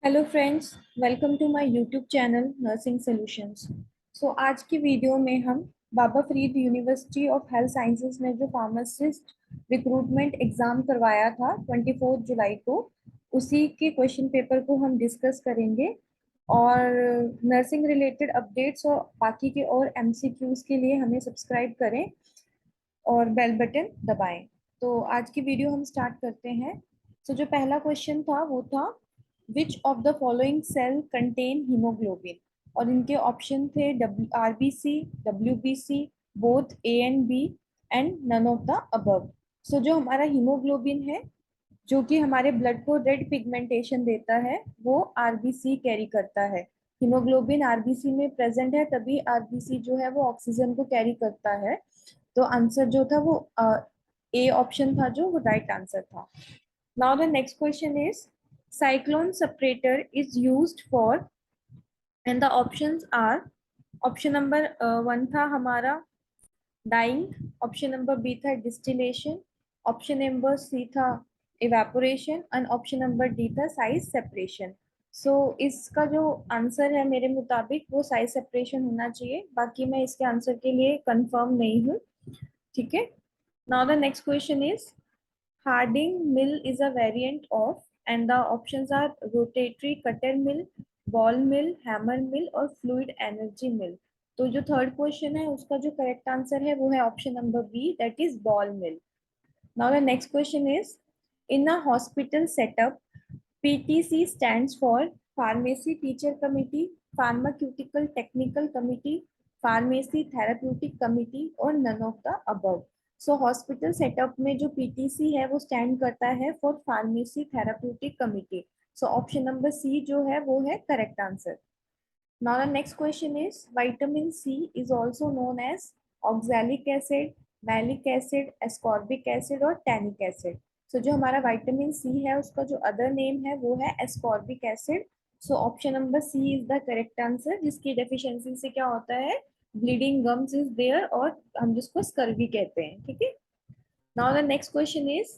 Hello friends, welcome to my YouTube channel nursing solutions. आज की video में हम Baba Farid university of health sciences में जो फार्मासिस्ट रिक्रूटमेंट एग्जाम करवाया था 24 जुलाई को, उसी के क्वेश्चन पेपर को हम डिस्कस करेंगे। और नर्सिंग रिलेटेड अपडेट्स और बाकी के और एमसीक्यूज के लिए हमें सब्सक्राइब करें और बेल बटन दबाएं। तो आज की वीडियो हम स्टार्ट करते हैं। जो पहला क्वेश्चन था वो था which of the following cell contain haemoglobin. और इनके ऑप्शन थे RBC, WBC, both A and B, and none of the above. जो हमारा हीमोग्लोबिन है, जो कि हमारे ब्लड को रेड पिगमेंटेशन देता है, वो आरबीसी कैरी करता है। हीमोग्लोबिन आरबीसी में प्रेजेंट है, तभी आरबीसी जो है वो ऑक्सीजन को कैरी करता है। तो आंसर जो था वो ए ऑप्शन था, जो वो राइट आंसर था। Now the next question is cyclone separator is used for, and the options are, option number one था हमारा डाइंग, ऑप्शन नंबर बी था डिस्टिलेशन, ऑप्शन नंबर सी था evaporation, and option number D था size separation. इसका जो answer है मेरे मुताबिक वो साइज सेपरेशन होना चाहिए, बाकी मैं इसके आंसर के लिए कंफर्म नहीं हूँ। ठीक है। Now the next question is Harding mill is a variant of, and the options are rotatory cutter mill, ball mill, hammer mill और fluid energy mill। तो जो थर्ड क्वेश्चन है उसका जो करेक्ट आंसर है वो है option number B, that is ball mill. Now the next question is in a hospital setup PTC stands for Pharmacy Teacher Committee, Pharmaceutical Technical Committee, Pharmacy Therapeutic Committee और none of the above। Hospital setup में जो PTC है वो stand करता है for pharmacy therapeutic committee. Option number C जो है वो है correct answer. Now the next question is vitamin C is also known as oxalic acid, malic acid, ascorbic acid और टैनिक एसिड। जो हमारा विटामिन सी है उसका जो अदर नेम है वो है ascorbic acid. Option number C is the correct answer, जिसकी डेफिशिएंसी से क्या होता है, ब्लीडिंग गम्स इज देयर, और हम जिसको स्कर्वी कहते हैं। ठीक है। Now the next question is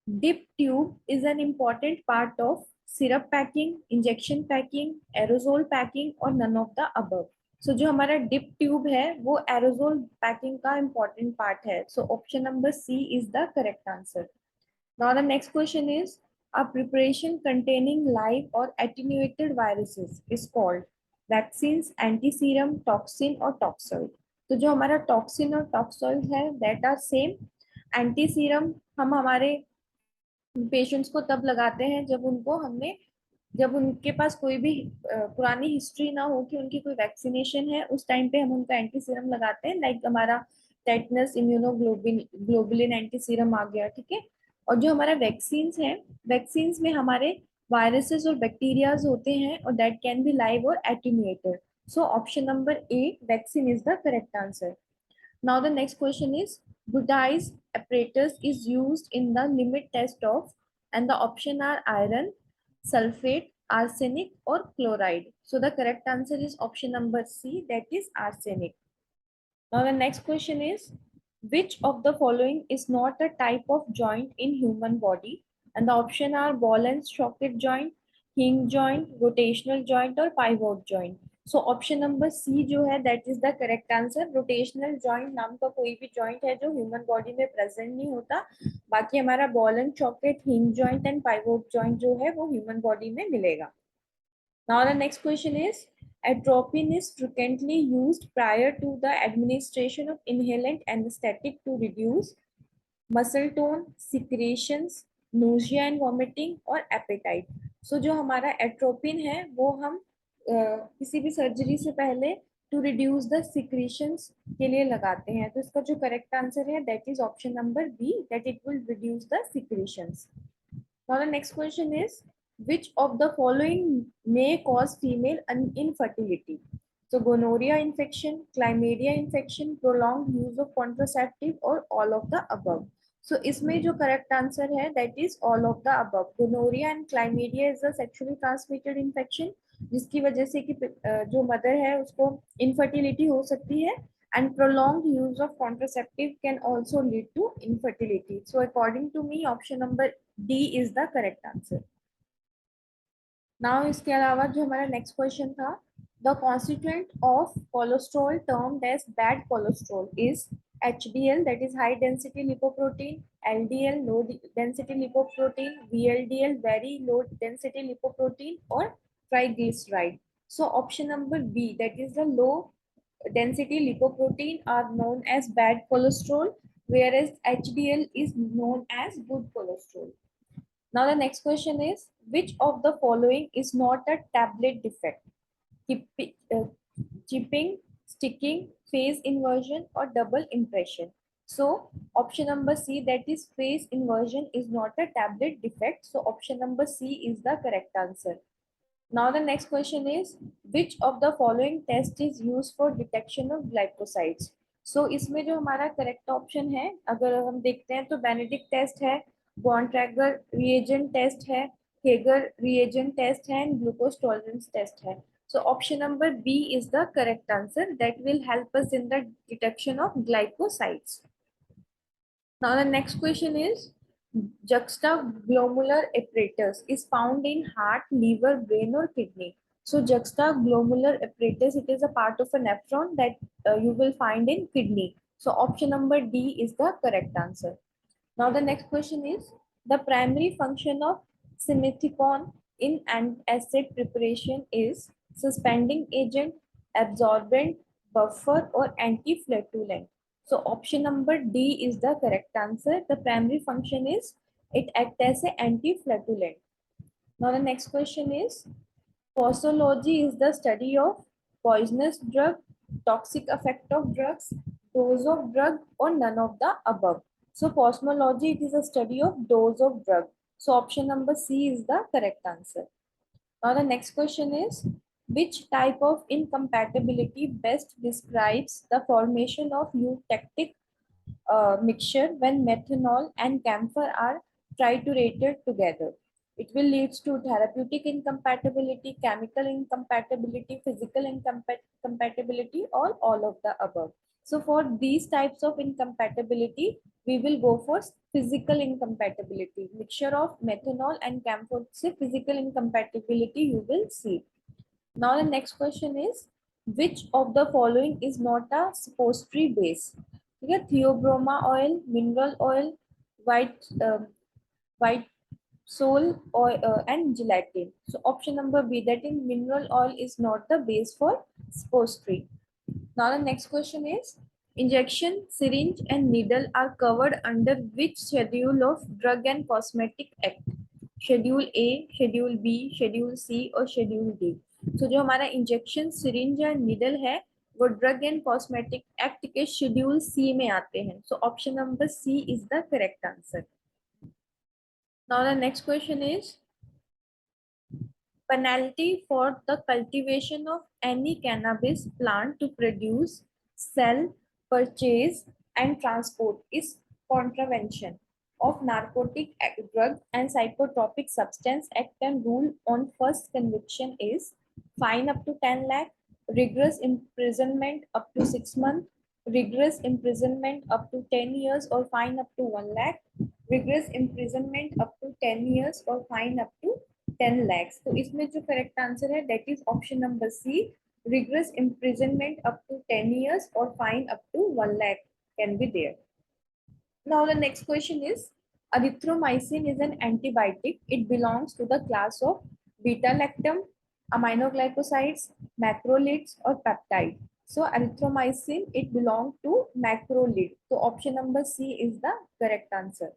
Dip tube is an important part of syrup packing, injection packing, aerosol packing और none of the above। जो हमारा dip tube है वो aerosol packing का important part है। Option number C is the correct answer। Now the next question is a preparation containing live or attenuated viruses is called vaccines, antiserum, toxin और toxoid। जो हमारा toxin और toxoid है that are same। Antiserum हम हमारे patients को तब लगाते हैं जब उनके पास कोई भी पुरानी हिस्ट्री ना हो कि उनकी कोई वैक्सीनेशन है, उस टाइम पे हम उनका एंटी सीरम लगाते हैं। लाइक हमारा tetanus immunoglobin globulin anti serum आ गया। ठीक है। और जो हमारा वैक्सीन्स हैं, वैक्सीन्स में हमारे वायरसेस और बैक्टीरियाज होते हैं, और दैट कैन बी लाइव और attenuated. Option number A vaccine is the correct answer. Now the next question is Budai's apparatus is used in the limit test of, and the option are iron, sulfate, arsenic or chloride। The correct answer is option number C, that is arsenic। Now the next question is which of the following is not a type of joint in human body? And the option are ball and socket joint, hinge joint, rotational joint और pivot joint। Option number C जो है that is the correct answer. Rotational joint नाम का कोई भी joint है जो human body में प्रेजेंट नहीं होता। बाकी हमारा ball and socket, hinge joint and pivot joint जो है वो ह्यूमन बॉडी में मिलेगा। Now the next question is atropine is frequently used prior to the administration of inhalant anesthetic to reduce muscle tone, secretions, nausea and vomiting और appetite। जो हमारा atropine है वो हम किसी भी सर्जरी से पहले टू रिड्यूस द सिक्रीशंस के लिए लगाते हैं। तो इसका जो करेक्ट आंसर है that is option number B, that it will reduce the secretions. Now the next question is which of the following may cause female infertility? Gonorrhea infection, chlamydia infection, prolonged use of contraceptive or all of the above। इसमें जो correct answer है that is all of the above। Gonorrhea and chlamydia is a sexually transmitted infection जिसकी वजह से कि जो mother है उसको infertility हो सकती है, and prolonged use of contraceptive can also lead to infertility। According to me, option number D is the correct answer। Now इसके अलावा जो हमारा नेक्स्ट क्वेश्चन था, the constituent of cholesterol termed as bad cholesterol is HDL, that is high density lipoprotein, LDL low density lipoprotein, VLDL very low density lipoprotein, or triglyceride. So option number B, that is the low density lipoprotein, are known as bad cholesterol, whereas HDL is known as good cholesterol. Now the next question is, which of the following is not a tablet defect? Chipping, sticking, phase inversion, or double impression? So option number C, that is phase inversion, is not a tablet defect. So option number C is the correct answer. Now the next question is, which of the following test is used for detection of glycosides? So इसमें जो हमारा correct option है, अगर हम देखते हैं तो Benedict test है, बॉन्ट्रैगर रिएजेंट टेस्ट है, हेगर रिएजेंट टेस्ट है, एंड ग्लूकोज टॉलरेंस टेस्ट है. So option number B is the correct answer that will help us in the detection of glycosides. Now the next question is, juxtaglomerular apparatus is found in heart, liver, brain, or kidney. So juxtaglomerular apparatus, it is a part of a nephron that you will find in kidney. So option number D is the correct answer. Now the next question is, the primary function of simethicone in acid preparation is suspending agent, absorbent, buffer, or anti-flatulent. So option number D is the correct answer. The primary function is it acts as an anti-flatulent. Now the next question is, posology is the study of poisonous drug, toxic effect of drugs, dose of drug, or none of the above. So posmology, it is a study of dose of drug. So option number C is the correct answer. Now the next question is, which type of incompatibility best describes the formation of eutectic mixture when methanol and camphor are triturated together? It will lead to therapeutic incompatibility, chemical incompatibility, physical incompatibility, or all of the above. So for these types of incompatibility, we will go for physical incompatibility. Mixture of methanol and camphor से physical incompatibility you will see. Now the next question is, which of the following is not a suppository base? ठीक है, theobroma oil, mineral oil, white sole oil, and gelatin. So option number B, that in mineral oil is not the base for suppository. Now the next question is, injection, syringe, and needle are covered under which schedule of Drug and Cosmetic Act? Schedule A, Schedule B, Schedule C, और Schedule D. So जो हमारा injection, syringe या needle है, वो drug and cosmetic act के schedule C में आते हैं. So option number C is the correct answer. Now the next question is, penalty for the cultivation of any cannabis plant to produce, sell, purchase, and transport is contravention of Narcotic Drug and Psychotropic Substance Act and rule on first conviction is fine up to 10 lakh, rigorous imprisonment up to 6 months, rigorous imprisonment up to 10 years, or fine up to 1 lakh, rigorous imprisonment up to 10 years, or fine up to 10 lakhs. तो इसमें जो correct answer है that is option number C, rigorous imprisonment up to 10 years or fine up to 1 lakh can be there. Now the next question is, erythromycin is an antibiotic. It belongs to the class of beta-lactam, aminoglycosides, macrolides, or peptide. So erythromycin, it belongs to macrolide. So option number C is the correct answer.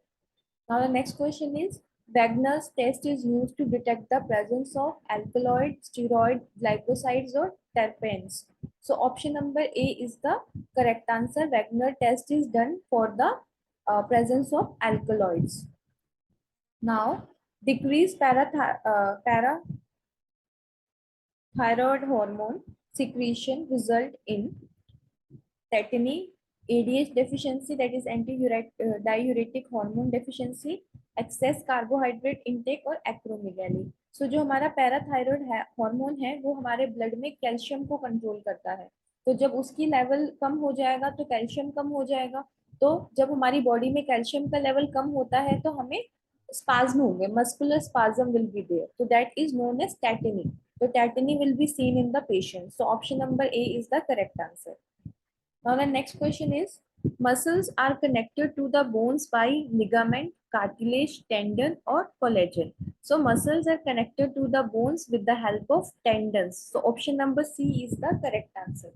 Now the next question is, Wagner's test is used to detect the presence of alkaloid, steroid, glycosides, or terpenes. So option number A is the correct answer. Wagner test is done for the presence of alkaloids. Now, decreased parathyroid hormone secretion result in tetany, ADH deficiency, that is anti-diuretic hormone deficiency, excess carbohydrate intake, और acromegaly. सो जो हमारा parathyroid hormone है वो हमारे blood में calcium को control करता है. तो जब उसकी लेवल कम हो जाएगा तो कैल्शियम कम हो जाएगा. तो जब हमारी बॉडी में कैल्शियम का लेवल कम होता है तो हमें spasm होंगे, muscular spasm will be there, so that is known as tetany. So tetany will be seen in the patient. So option number A is the correct answer. Now the next question is, muscles are connected to the bones by ligament, cartilage, tendon or collagen. So muscles are connected to the bones with the help of tendons. So option number C is the correct answer.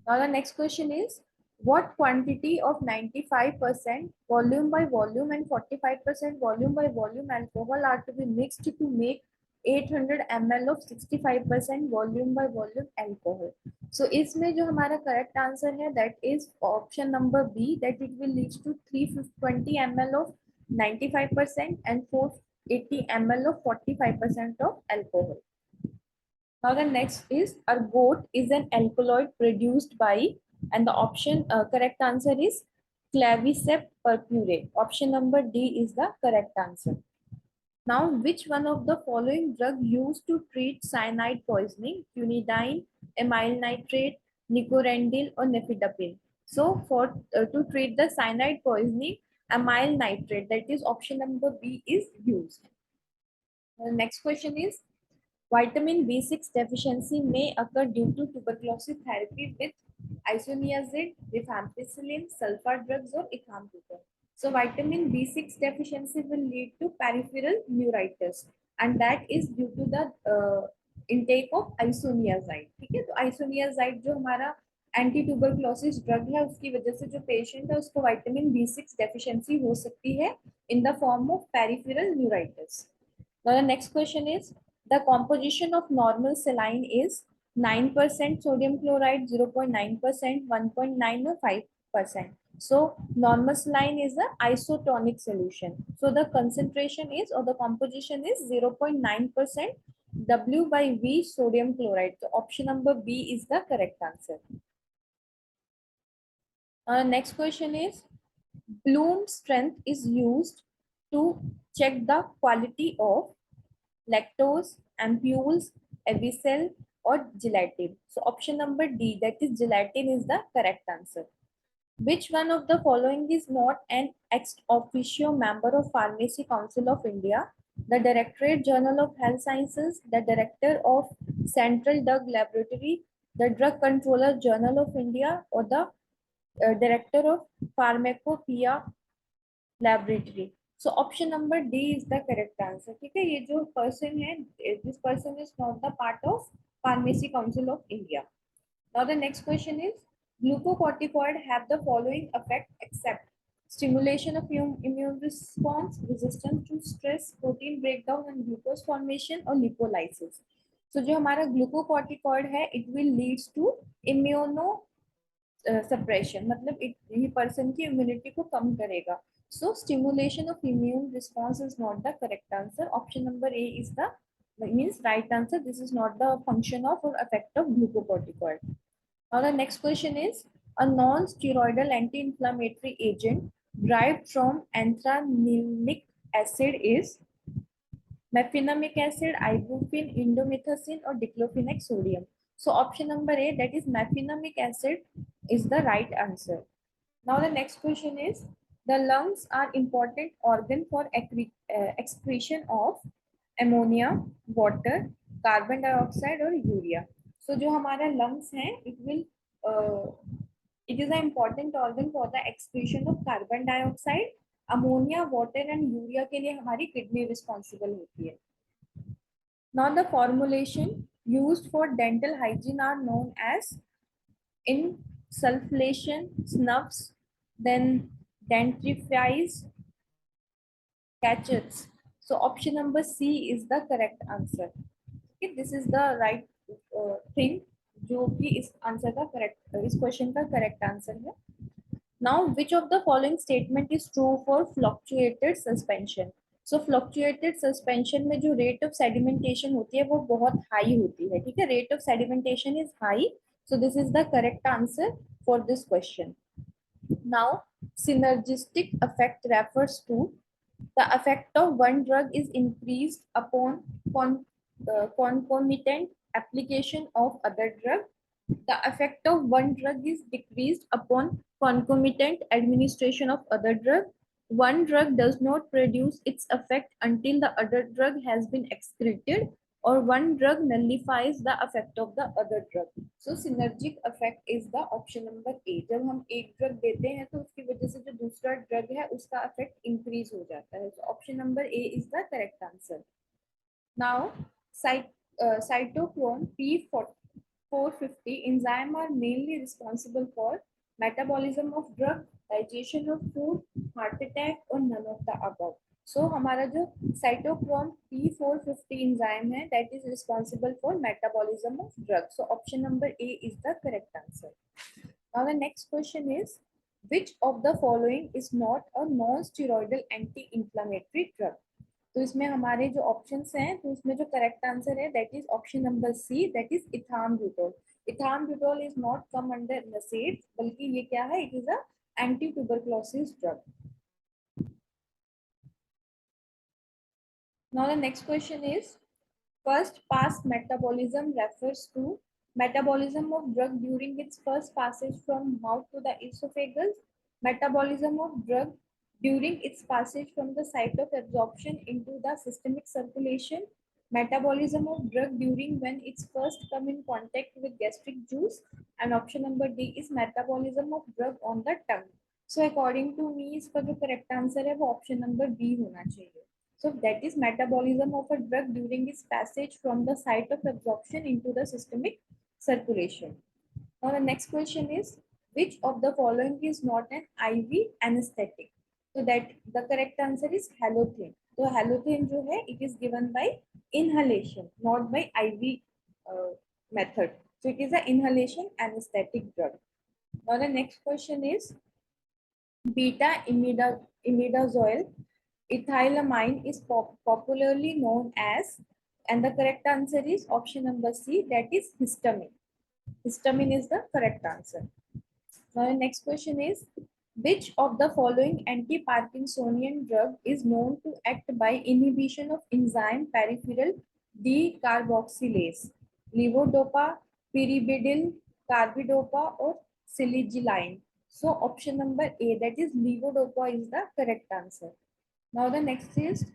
Now the next question is, what quantity of 95% volume by volume and 45% volume by volume alcohol are to be mixed to make 800 ml of 65% volume by volume alcohol? So इसमें जो हमारा correct answer है, that is option number B, that it will lead to 320 ml of 95% and 480 ml of 45% of alcohol. Now the next is, ergot is an alkaloid produced by, and the option correct answer is claviceps purpurate. Option number D is the correct answer. Now, which one of the following drug used to treat cyanide poisoning? Quinidine, amyl nitrate, nicorandil, or nifedipine? So, for to treat the cyanide poisoning, amyl nitrate, that is option number B, is used. The next question is, vitamin B6 deficiency may occur due to tuberculosis therapy with isoniazid, rifampicillin, sulfur drugs, or ethambutol. So vitamin B6 deficiency will lead to peripheral neuritis, and that is due to the intake of isoniazid. ठीक है, तो isoniazid जो हमारा anti tuberculosis drug है, उसकी वजह से जो पेशेंट है उसको विटामिन B6 डेफिशिएंसी हो सकती है in the form of peripheral neuritis. Now the next question is, the composition of normal saline is 9% sodium chloride, 0.9%, 1.9 or 5%. So normal saline is the isotonic solution. So the concentration is, or the composition is 0.9% W by V sodium chloride. So option number B is the correct answer. Next question is, Bloom strength is used to check the quality of lactose, ampules, avicel, or gelatin. So option number D, that is gelatin, is the correct answer. Which one of the following is not an ex officio member of Pharmacy Council of India? The Directorate Journal of Health Sciences, the Director of Central Drug Laboratory, the Drug Controller Journal of India, or the Director of Pharmacopoeia Laboratory. So option number D is the correct answer. ठीक है, ये जो person है, this person is not the part of Pharmacy Council of India. Now the next question is, glucocorticoid have the following effect except stimulation of immune response, resistance to stress, protein breakdown and glucose formation, or lipolysis. So जो हमारा glucocorticoid है, it will leads to immuno suppression, मतलब ये person की immunity को कम करेगा. So stimulation of immune response is not the correct answer. Option number A is the means right answer. This is not the function of or effect of glucocorticoid. Now the next question is, a non-steroidal anti-inflammatory agent derived from anthralinic acid is mefenamic acid, ibuprofen, indomethacin, or diclofenac sodium. So option number A, that is mefenamic acid, is the right answer. Now the next question is, the lungs are important organ for excretion of ammonia, water, carbon dioxide, or urea. So जो हमारा lungs है, it is an important organ for the excretion of carbon dioxide, ammonia, water and urea के लिए हमारी kidney responsible होती है. Now the formulation used for dental hygiene are known as insulation, snuffs, then dentifrice, catchets. So option number C is the correct answer. Okay, this is the right thing जो कि इस answer का correct, इस question का correct answer है. Now, which of the following statement is true for fluctuated suspension? So fluctuated suspension में जो rate of sedimentation होती है वो बहुत high होती है. ठीक है, rate of sedimentation is high. So this is the correct answer for this question. Now, synergistic effect refers to the effect of one drug is increased upon concomitant application of other drug. The effect of one drug is decreased upon concomitant administration of other drug. one drug does not produce its effect until the other drug has been excreted, or one drug nullifies the effect of the other drug. So synergic effect is the option number A. जब हम एक drug देते हैं तो उसकी वजह से जो दूसरा ड्रग है उसका इफेक्ट इंक्रीज हो जाता है. So option number A is the correct answer. Now, cytochrome P450 enzyme are mainly responsible for metabolism of drug, digestion of food, heart attack or none of the above. So हमारा जो cytochrome P450 enzyme है that is responsible for metabolism of drug. So option number A is the correct answer. Now the next question is, which of the following is not a non-steroidal anti-inflammatory drug? तो इसमें हमारे जो options हैं तो इसमें जो correct answer है that is option number C, that is ethambutol. Ethambutol is not come under NSAID, बल्कि ये क्या है, it is a anti tuberculosis drug. Now the next question is, first pass metabolism refers to metabolism of drug during its first passage from mouth to the esophagus, metabolism of drug during its passage from the site of absorption into the systemic circulation, metabolism of drug during when it's first come in contact with gastric juice, and option number D is metabolism of drug on the tongue. So according to me इसका जो correct answer है वो option number B होना चाहिए. So that is metabolism of a drug during its passage from the site of absorption into the systemic circulation. Now the next question is, which of the following is not an IV anesthetic? So that the correct answer is halothane. So halothane जो है it is given by inhalation, not by IV method. So it is an inhalation anesthetic drug. Now the next question is, beta imidazole ethylamine is popularly known as, and the correct answer is option number C, that is histamine. Histamine is the correct answer. Now the next question is, which of the following anti-Parkinsonian drug is known to act by inhibition of enzyme peripheral decarboxylase? Levodopa, pyrimidine, carbidopa or siligiline? So option number A, that is levodopa, is the correct answer. Now the next is,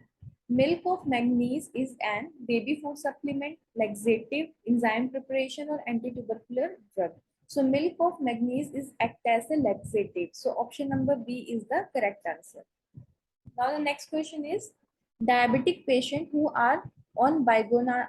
milk of manganese is an baby food supplement, laxative, enzyme preparation or anti-tubercular drug. So milk of manganese is act as a laxative. So option number B is the correct answer. Now the next question is, diabetic patients who are on bigona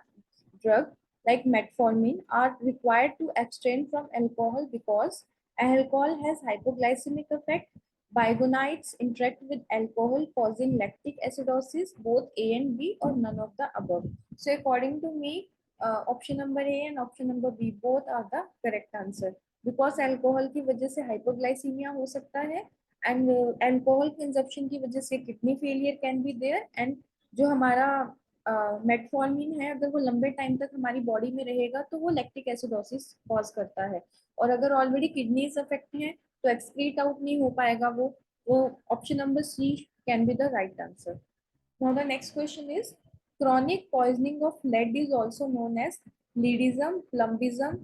drug like metformin are required to abstain from alcohol because alcohol has hypoglycemic effect. Bigonides interact with alcohol causing lactic acidosis, both A and B or none of the above. So according to me, option number A and option number B both are the correct answer. Because alcohol की वजह से hypoglycemia हो सकता है, and alcohol consumption की वजह से kidney failure can be there, and जो हमारा मेटफॉर्मिन है अगर वो लंबे टाइम तक हमारी बॉडी में रहेगा तो वो लैक्टिक एसिडोसिस कॉज करता है, और अगर ऑलरेडी किडनीज अफेक्ट हैं तो एक्सक्रीट आउट नहीं हो पाएगा वो option number C can be the right answer. Now the next question is, chronic poisoning of lead is also known as leadism, plumbism,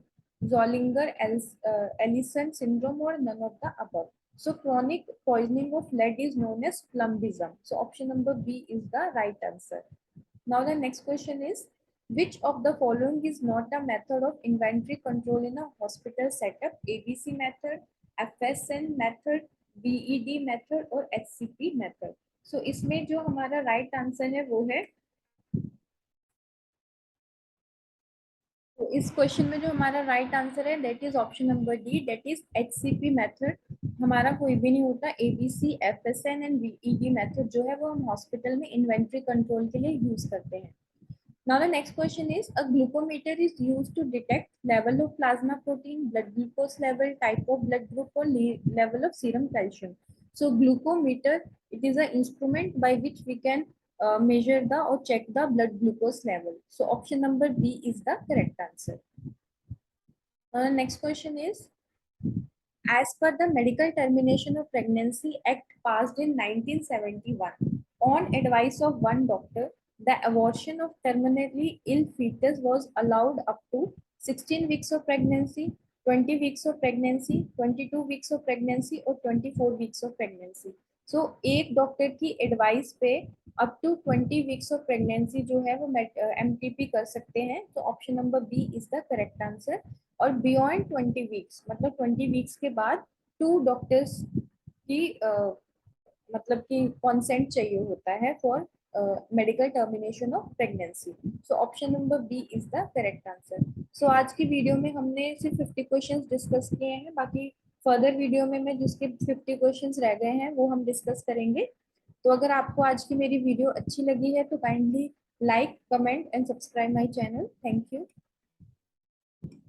Zollinger-Ellison syndrome or none of the above. So chronic poisoning of lead is known as plumbism. So option number B is the right answer. Now the next question is, which of the following is not a method of inventory control in a hospital setup? ABC method, FSN method, BED method or HCP method. So इसमें जो हमारा right answer है वो है, तो इस question में जो हमारा राइट आंसर है that is option number D, that is HCP method. हमारा कोई भी नहीं होता. ABC, FSN and BED method जो है वो हम हॉस्पिटल में इन्वेंट्री कंट्रोल के लिए यूज करते हैं. Now the next question is, a glucometer is used to detect level of plasma protein, blood glucose level, type of blood group or level of serum calcium. So glucometer, it is an instrument by which we can measure the or check the blood glucose level. So option number B is the correct answer. The next question is, as per the Medical Termination of Pregnancy Act passed in 1971, on advice of one doctor, the abortion of terminally ill fetus was allowed up to 16 weeks of pregnancy, 20 weeks of pregnancy, 22 weeks of pregnancy, or 24 weeks of pregnancy. सो एक doctor की advice पे up to 20 weeks of pregnancy जो है वो MTP कर सकते हैं। तो option number B is the correct answer. और बियॉन्ड 20 वीक्स मतलब 20 वीक्स के बाद टू डॉक्टर्स की मतलब कि कॉन्सेंट चाहिए होता है for medical termination of pregnancy. So option number B is the correct answer. So आज की वीडियो में हमने सिर्फ 50 क्वेश्चंस डिस्कस किए हैं, बाकी फर्दर वीडियो में मैं जिसके 50 क्वेश्चंस रह गए हैं वो हम डिस्कस करेंगे। तो अगर आपको आज की मेरी वीडियो अच्छी लगी है तो kindly like, comment and subscribe my channel. Thank you.